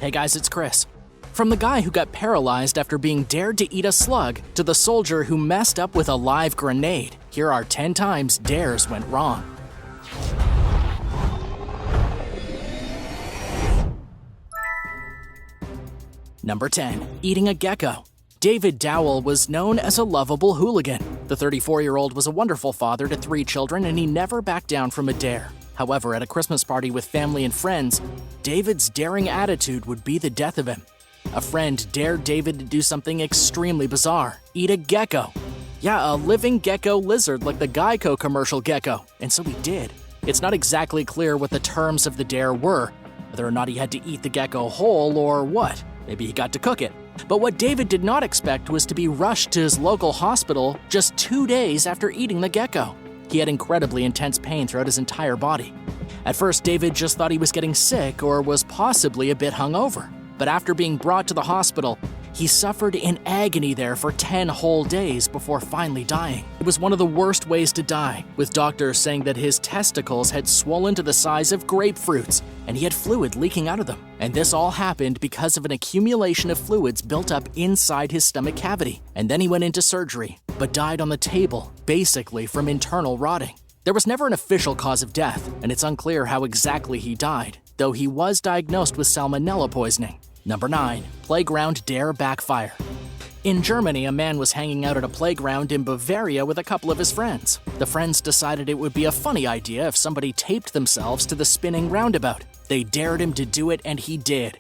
Hey guys, it's Chris. From the guy who got paralyzed after being dared to eat a slug to the soldier who messed up with a live grenade, here are 10 times dares went wrong. Number 10. Eating a gecko. David Dowell was known as a lovable hooligan. The 34-year-old was a wonderful father to 3 children, and he never backed down from a dare. However, at a Christmas party with family and friends, David's daring attitude would be the death of him. A friend dared David to do something extremely bizarre: eat a gecko. Yeah, a living gecko lizard like the Geico commercial gecko, and so he did. It's not exactly clear what the terms of the dare were, whether or not he had to eat the gecko whole or what. Maybe he got to cook it. But what David did not expect was to be rushed to his local hospital just 2 days after eating the gecko. He had incredibly intense pain throughout his entire body. At first, David just thought he was getting sick or was possibly a bit hungover. But after being brought to the hospital, he suffered in agony there for 10 whole days before finally dying. It was one of the worst ways to die, with doctors saying that his testicles had swollen to the size of grapefruits, and he had fluid leaking out of them. And this all happened because of an accumulation of fluids built up inside his stomach cavity. And then he went into surgery, but died on the table, basically from internal rotting. There was never an official cause of death, and it's unclear how exactly he died, though he was diagnosed with salmonella poisoning. Number 9. Playground dare backfire. In Germany, a man was hanging out at a playground in Bavaria with a couple of his friends. The friends decided it would be a funny idea if somebody taped themselves to the spinning roundabout. They dared him to do it, and he did.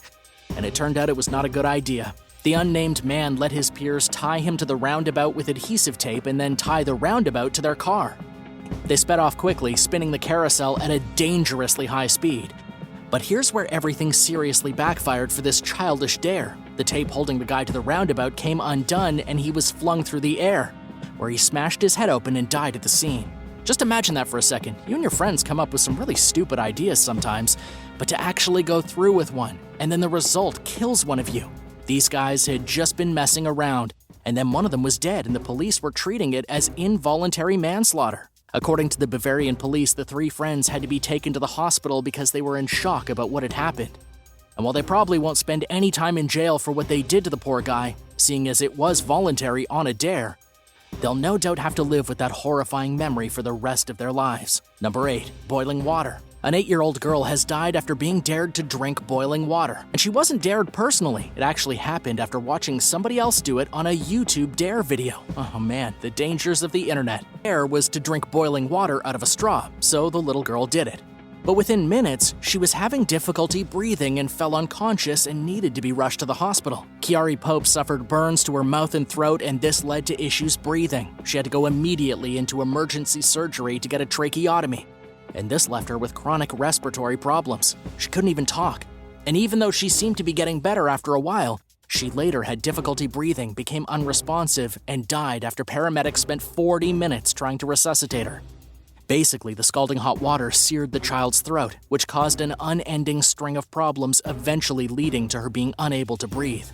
And it turned out it was not a good idea. The unnamed man let his peers tie him to the roundabout with adhesive tape and then tie the roundabout to their car. They sped off quickly, spinning the carousel at a dangerously high speed. But here's where everything seriously backfired for this childish dare. The tape holding the guy to the roundabout came undone and he was flung through the air, where he smashed his head open and died at the scene. Just imagine that for a second. You and your friends come up with some really stupid ideas sometimes, but to actually go through with one, and then the result kills one of you. These guys had just been messing around, and then one of them was dead and the police were treating it as involuntary manslaughter. According to the Bavarian police, the 3 friends had to be taken to the hospital because they were in shock about what had happened. And while they probably won't spend any time in jail for what they did to the poor guy, seeing as it was voluntary on a dare, they'll no doubt have to live with that horrifying memory for the rest of their lives. Number 8. Boiling water. An 8-year-old girl has died after being dared to drink boiling water. And she wasn't dared personally. It actually happened after watching somebody else do it on a YouTube dare video. Oh man, the dangers of the internet. The dare was to drink boiling water out of a straw, so the little girl did it. But within minutes, she was having difficulty breathing and fell unconscious and needed to be rushed to the hospital. Kiari Pope suffered burns to her mouth and throat, and this led to issues breathing. She had to go immediately into emergency surgery to get a tracheotomy. And this left her with chronic respiratory problems. She couldn't even talk. And even though she seemed to be getting better after a while, she later had difficulty breathing, became unresponsive, and died after paramedics spent 40 minutes trying to resuscitate her. Basically, the scalding hot water seared the child's throat, which caused an unending string of problems, eventually leading to her being unable to breathe.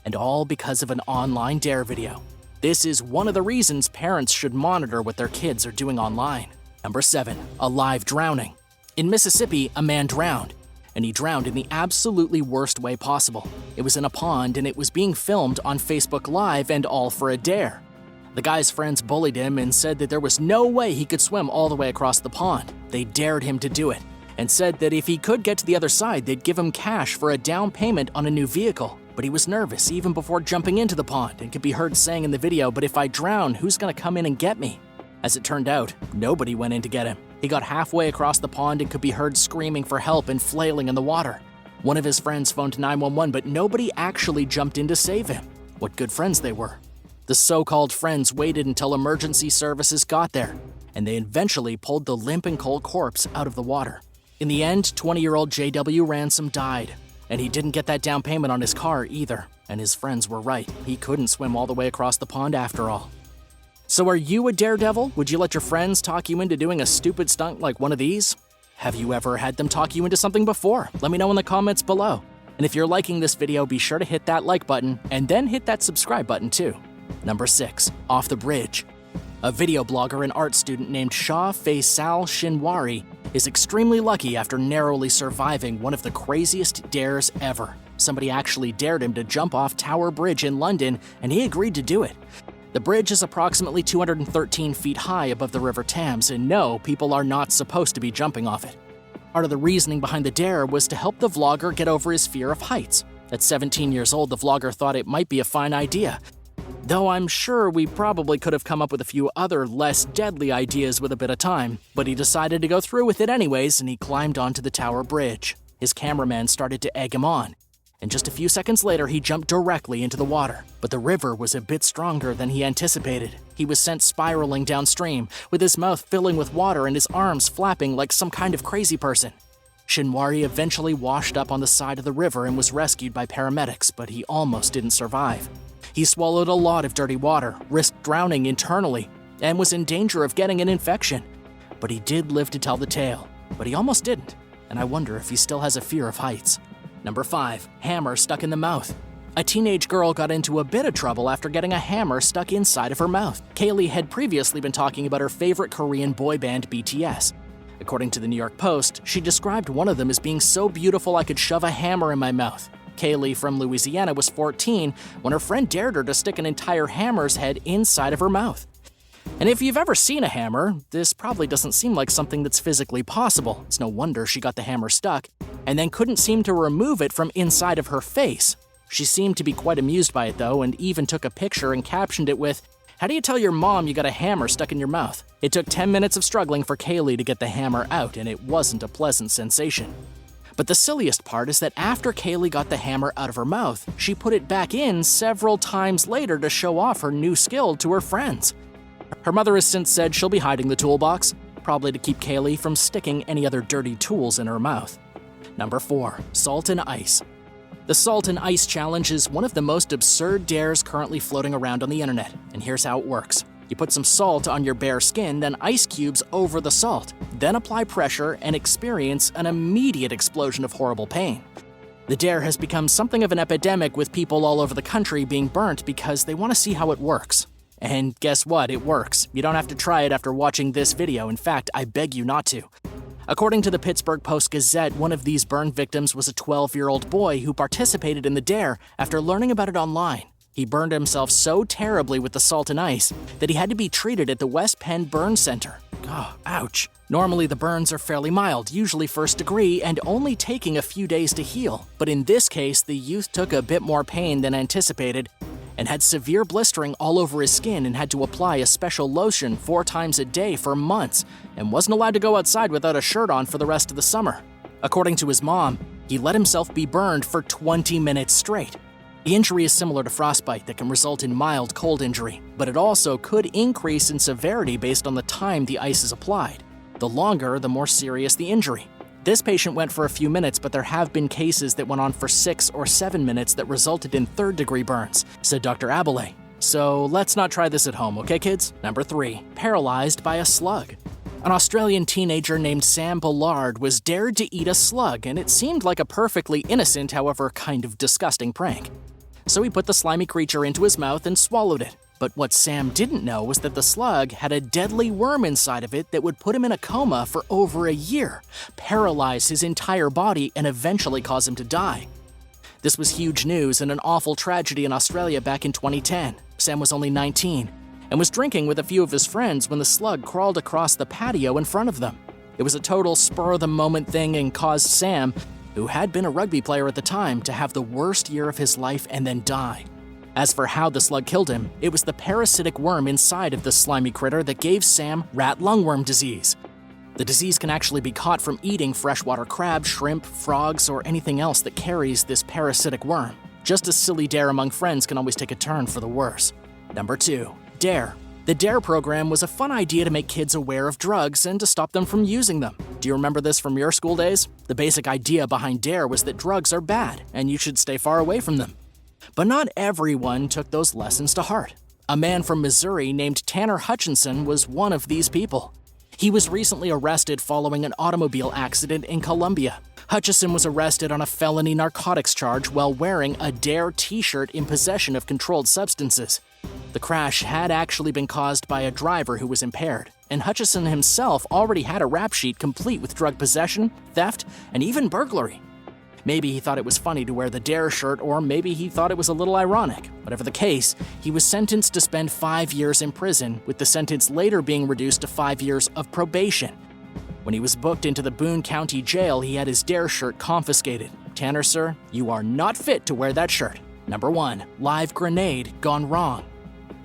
And all because of an online dare video. This is one of the reasons parents should monitor what their kids are doing online. Number 7. A live drowning. In Mississippi, a man drowned, and he drowned in the absolutely worst way possible. It was in a pond, and it was being filmed on Facebook Live, and all for a dare. The guy's friends bullied him and said that there was no way he could swim all the way across the pond. They dared him to do it, and said that if he could get to the other side, they'd give him cash for a down payment on a new vehicle. But he was nervous even before jumping into the pond, and could be heard saying in the video, "But if I drown, who's gonna come in and get me?" As it turned out, nobody went in to get him. He got halfway across the pond and could be heard screaming for help and flailing in the water. One of his friends phoned 911, but nobody actually jumped in to save him. What good friends they were. The so-called friends waited until emergency services got there, and they eventually pulled the limp and cold corpse out of the water. In the end, 20-year-old J.W. Ransom died, and he didn't get that down payment on his car either. And his friends were right. He couldn't swim all the way across the pond after all. So are you a daredevil? Would you let your friends talk you into doing a stupid stunt like one of these? Have you ever had them talk you into something before? Let me know in the comments below. And if you're liking this video, be sure to hit that like button and then hit that subscribe button too. Number 6. Off the bridge. A video blogger and art student named Shah Faisal Shinwari is extremely lucky after narrowly surviving one of the craziest dares ever. Somebody actually dared him to jump off Tower Bridge in London, and he agreed to do it. The bridge is approximately 213 feet high above the River Thames, and no, people are not supposed to be jumping off it. Part of the reasoning behind the dare was to help the vlogger get over his fear of heights. At 17 years old, the vlogger thought it might be a fine idea. Though I'm sure we probably could have come up with a few other less deadly ideas with a bit of time, but he decided to go through with it anyways, and he climbed onto the Tower Bridge. His cameraman started to egg him on, and just a few seconds later he jumped directly into the water. But the river was a bit stronger than he anticipated. He was sent spiraling downstream, with his mouth filling with water and his arms flapping like some kind of crazy person. Shinwari eventually washed up on the side of the river and was rescued by paramedics, but he almost didn't survive. He swallowed a lot of dirty water, risked drowning internally, and was in danger of getting an infection. But he did live to tell the tale, but he almost didn't, and I wonder if he still has a fear of heights. Number 5. Hammer stuck in the mouth. A teenage girl got into a bit of trouble after getting a hammer stuck inside of her mouth. Kaylee had previously been talking about her favorite Korean boy band BTS. According to the New York Post, she described one of them as being so beautiful I could shove a hammer in my mouth. Kaylee from Louisiana was 14 when her friend dared her to stick an entire hammer's head inside of her mouth. And if you've ever seen a hammer, this probably doesn't seem like something that's physically possible. It's no wonder she got the hammer stuck and then couldn't seem to remove it from inside of her face. She seemed to be quite amused by it though, and even took a picture and captioned it with, "How do you tell your mom you got a hammer stuck in your mouth?" It took 10 minutes of struggling for Kaylee to get the hammer out, and it wasn't a pleasant sensation. But the silliest part is that after Kaylee got the hammer out of her mouth, she put it back in several times later to show off her new skill to her friends. Her mother has since said she'll be hiding the toolbox, probably to keep Kaylee from sticking any other dirty tools in her mouth. Number 4. Salt and ice. The Salt and Ice Challenge is one of the most absurd dares currently floating around on the internet, and here's how it works. You put some salt on your bare skin, then ice cubes over the salt, then apply pressure and experience an immediate explosion of horrible pain. The dare has become something of an epidemic, with people all over the country being burnt because they want to see how it works. And guess what? It works. You don't have to try it after watching this video. In fact, I beg you not to. According to the Pittsburgh Post-Gazette, one of these burn victims was a 12-year-old boy who participated in the dare after learning about it online. He burned himself so terribly with the salt and ice that he had to be treated at the West Penn Burn Center. Oh, ouch. Normally the burns are fairly mild, usually first degree, and only taking a few days to heal. But in this case, the youth took a bit more pain than anticipated and had severe blistering all over his skin and had to apply a special lotion 4 times a day for months and wasn't allowed to go outside without a shirt on for the rest of the summer. According to his mom, he let himself be burned for 20 minutes straight. The injury is similar to frostbite that can result in mild cold injury, but it also could increase in severity based on the time the ice is applied. The longer, the more serious the injury. This patient went for a few minutes, but there have been cases that went on for 6 or 7 minutes that resulted in third-degree burns, said Dr. Abele. So let's not try this at home, okay, kids? Number 3. Paralyzed by a slug. An Australian teenager named Sam Bullard was dared to eat a slug, and it seemed like a perfectly innocent, however kind of disgusting prank. So he put the slimy creature into his mouth and swallowed it. But what Sam didn't know was that the slug had a deadly worm inside of it that would put him in a coma for over a year, paralyze his entire body, and eventually cause him to die. This was huge news and an awful tragedy in Australia back in 2010. Sam was only 19 and was drinking with a few of his friends when the slug crawled across the patio in front of them. It was a total spur-of-the-moment thing and caused Sam, who had been a rugby player at the time, to have the worst year of his life and then die. As for how the slug killed him, it was the parasitic worm inside of the slimy critter that gave Sam rat lungworm disease. The disease can actually be caught from eating freshwater crab, shrimp, frogs, or anything else that carries this parasitic worm. Just a silly dare among friends can always take a turn for the worse. Number 2. DARE. The DARE program was a fun idea to make kids aware of drugs and to stop them from using them. Do you remember this from your school days? The basic idea behind DARE was that drugs are bad and you should stay far away from them. But not everyone took those lessons to heart. A man from Missouri named Tanner Hutchinson was one of these people. He was recently arrested following an automobile accident in Colombia. Hutchison was arrested on a felony narcotics charge while wearing a DARE t-shirt in possession of controlled substances. The crash had actually been caused by a driver who was impaired, and Hutchison himself already had a rap sheet complete with drug possession, theft, and even burglary. Maybe he thought it was funny to wear the Dare shirt, or maybe he thought it was a little ironic. Whatever the case, he was sentenced to spend 5 years in prison, with the sentence later being reduced to 5 years of probation. When he was booked into the Boone County Jail, he had his Dare shirt confiscated. Tanner, sir, you are not fit to wear that shirt. Number 1. Live grenade gone wrong.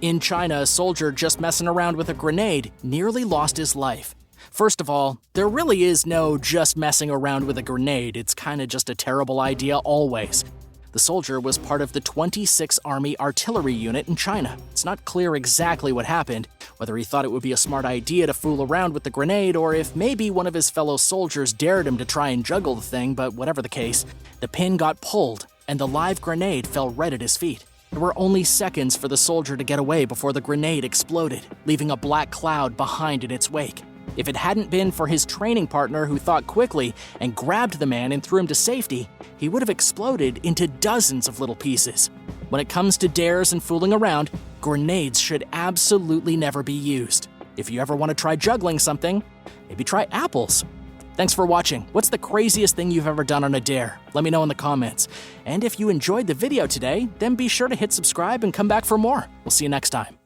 In China, a soldier just messing around with a grenade nearly lost his life. First of all, there really is no just messing around with a grenade. It's kinda just a terrible idea always. The soldier was part of the 26th Army Artillery Unit in China. It's not clear exactly what happened, whether he thought it would be a smart idea to fool around with the grenade or if maybe one of his fellow soldiers dared him to try and juggle the thing, but whatever the case, the pin got pulled and the live grenade fell right at his feet. There were only seconds for the soldier to get away before the grenade exploded, leaving a black cloud behind in its wake. If it hadn't been for his training partner who thought quickly and grabbed the man and threw him to safety, he would have exploded into dozens of little pieces. When it comes to dares and fooling around, grenades should absolutely never be used. If you ever want to try juggling something, maybe try apples. Thanks for watching. What's the craziest thing you've ever done on a dare? Let me know in the comments. And if you enjoyed the video today, then be sure to hit subscribe and come back for more. We'll see you next time.